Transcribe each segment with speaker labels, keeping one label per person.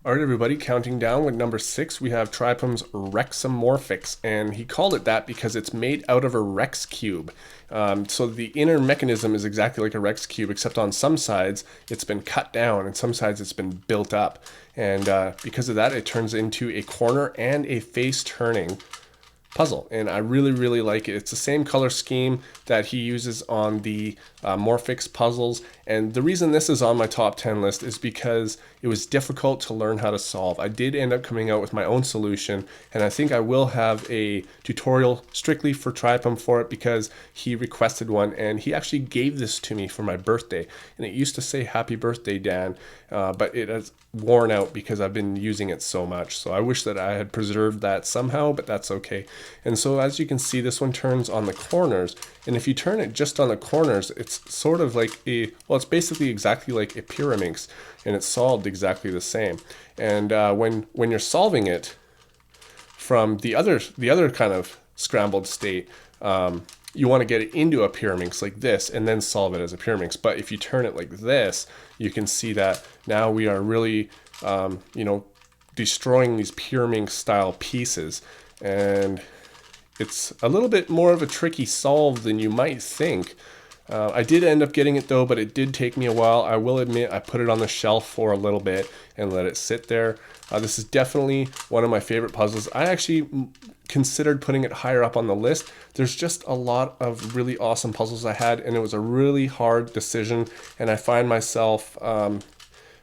Speaker 1: All right, everybody, counting down with number 6, we have Tripum's Rexamorphix, and he called it that because it's made out of a Rex cube. So the inner mechanism is exactly like a Rex cube, except on some sides it's been cut down and some sides it's been built up. And because of that, it turns into a corner and a face turning puzzle, and I really like it. It's the same color scheme that he uses on the Morphix puzzles, and the reason this is on my top 10 list is because it was difficult to learn how to solve. I did end up coming out with my own solution, and I think I will have a tutorial strictly for Tripum for it because he requested one, and he actually gave this to me for my birthday, and it used to say happy birthday, Dan, but it has worn out because I've been using it so much. So I wish that I had preserved that somehow, but that's okay. And so as you can see, this one turns on the corners, and if you turn it just on the corners, it's sort of like it's basically exactly like a Pyraminx, and it's solved exactly the same. And when you're solving it from the other kind of scrambled state, you want to get it into a Pyraminx like this and then solve it as a Pyraminx. But if you turn it like this, you can see that now we are really, destroying these Pyraminx style pieces. And it's a little bit more of a tricky solve than you might think. I did end up getting it though, but it did take me a while. I will admit I put it on the shelf for a little bit and let it sit there. This is definitely one of my favorite puzzles. I actually considered putting it higher up on the list. There's just a lot of really awesome puzzles I had, and it was a really hard decision, and I find myself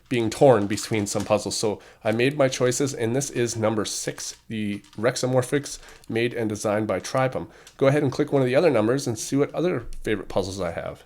Speaker 1: being torn between some puzzles. So I made my choices, and this is number 6, the Rexamorphix, made and designed by Tripum. Go ahead and click one of the other numbers and see what other favorite puzzles I have.